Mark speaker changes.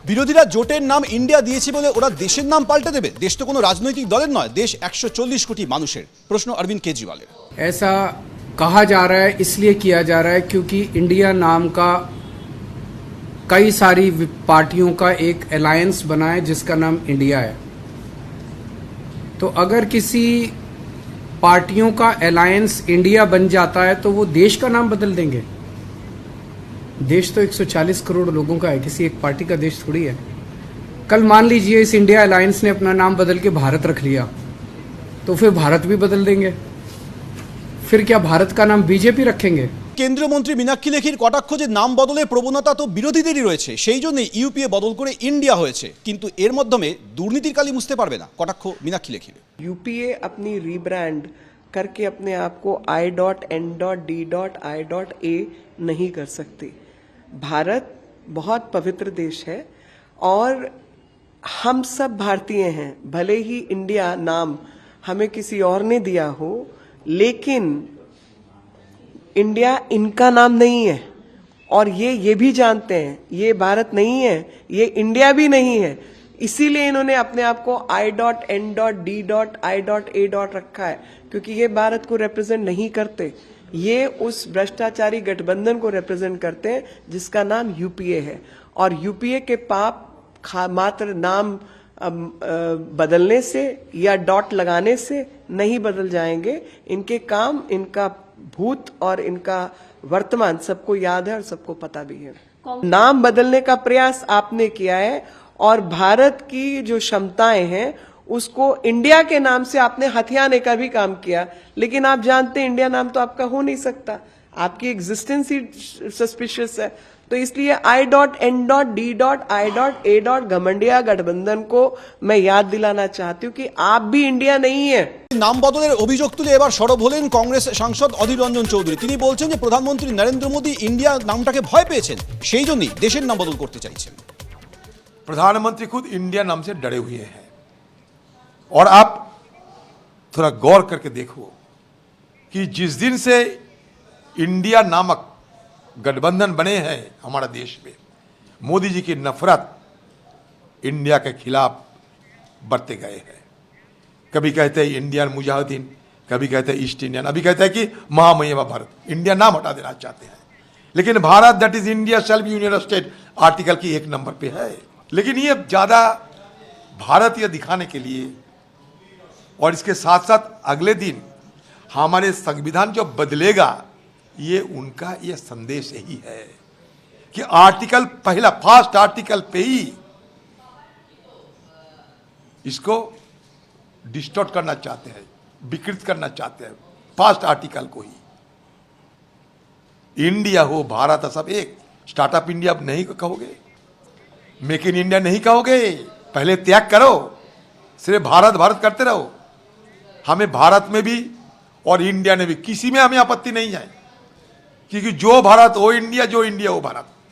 Speaker 1: বিরোধীরা জোটের নাম ইন্ডিয়া দিয়েছে বলে ওরা দেশের নাম পাল্টে দেবে? দেশ তো কোনো রাজনৈতিক দলের নয়, দেশ 140 কোটি মানুষের। প্রশ্ন অরবিন্দ কেজরিওয়ালের।
Speaker 2: ऐसा कहा जा रहा है, इसलिए किया जा रहा है क्योंकि इंडिया नाम का कई सारी पार्टियों का एक अलायंस बना है जिसका नाम इंडिया है। तो अगर किसी पार्टियों का अलायंस इंडिया बन जाता है तो वो देश का नाम बदल देंगे। देश तो 140 करोड़ लोगों का है, किसी एक पार्टी का देश थोड़ी है। कल मान लीजिए इस इंडिया अलायंस ने अपना नाम बदल के भारत रख लिया, तो फिर भारत भी बदल देंगे। फिर क्या भारत का नाम बीजेपी रखेंगे?
Speaker 1: কেন্দ্রীয় মন্ত্রী মীনাক্ষী লেখির কটাক্ষ যে নাম বদলের প্রবণতা তো বিরোধীদেরই রয়েছে, সেই জন্যই ইউপিএ বদল করে ইন্ডিয়া হয়েছে, কিন্তু এর মাধ্যমে দুর্নীতির কালি মুছতে পারবে না, কটাক্ষ মীনাক্ষী লেখির।
Speaker 3: यूपीए अपनी रीब्रांड करके अपने आप को I.N.D.I.A नहीं कर सकती। भारत बहुत पवित्र देश है और हम सब भारतीय हैं। भले ही इंडिया नाम हमें किसी और ने दिया हो, लेकिन इंडिया इनका नाम नहीं है और ये भी जानते हैं ये भारत नहीं है, ये इंडिया भी नहीं है। इसीलिए इन्होंने अपने आप को I.N.D.I.A रखा है, क्योंकि ये भारत को रिप्रेजेंट नहीं करते। ये उस भ्रष्टाचारी गठबंधन को रिप्रेजेंट करते हैं जिसका नाम यूपीए है। और यूपीए के पाप मात्र नाम बदलने से या डॉट लगाने से नहीं बदल जाएंगे। इनके काम, इनका भूत और इनका वर्तमान सबको याद है और सबको पता भी है। नाम बदलने का प्रयास आपने किया है और भारत की जो क्षमताएं हैं उसको इंडिया के नाम से आपने हथियाने का भी काम किया, लेकिन आप जानते हैं इंडिया नाम तो आपका हो नहीं सकता, आपकी एग्जिस्टेंस ही सस्पिशियस है। तो इसलिए I.N.D.I.A घमंडिया गठबंधन को मैं याद दिलाना चाहती हूँ कि आप भी इंडिया नहीं है।
Speaker 1: নাম বদলের অভিযোগ তুলে এবার সরব হলেন কংগ্রেস সাংসদ অধীর রঞ্জন চৌধুরী। তিনি বলছেন যে প্রধানমন্ত্রী নরেন্দ্র মোদী ইন্ডিয়া নামটাকে ভয় পেয়েছেন, সেই জন্যই দেশের নাম বদল করতে চাইছেন।
Speaker 4: प्रधानमंत्री खुद इंडिया नाम से डरे हुए हैं और आप थोड़ा गौर करके देखो कि जिस दिन से इंडिया नामक गठबंधन बने हैं हमारा देश में, मोदी जी की नफरत इंडिया के खिलाफ बढ़ते गए हैं। कभी कहते हैं इंडियन मुजाहिदीन, कभी कहते हैं ईस्ट इंडियन, अभी कहते हैं कि महामहिमा भारत। इंडिया नाम हटा देना चाहते हैं, लेकिन Bharat that is India self union state article की 1 नंबर पे है। लेकिन ये ज्यादा भारतीय दिखाने के लिए और इसके साथ साथ अगले दिन हमारे संविधान जो बदलेगा, ये उनका ये संदेश यही है कि आर्टिकल पहला फर्स्ट आर्टिकल पे ही इसको डिस्टॉर्ट करना चाहते हैं, विकृत करना चाहते हैं फर्स्ट आर्टिकल को ही। इंडिया हो भारत सब एक। स्टार्टअप इंडिया नहीं कहोगे, मेक इन इंडिया नहीं कहोगे, पहले त्याग करो, सिर्फ भारत भारत करते रहो। हमें भारत में भी और इंडिया में भी किसी में हमें आपत्ति नहीं है, क्योंकि जो भारत वो इंडिया, जो इंडिया वो भारत।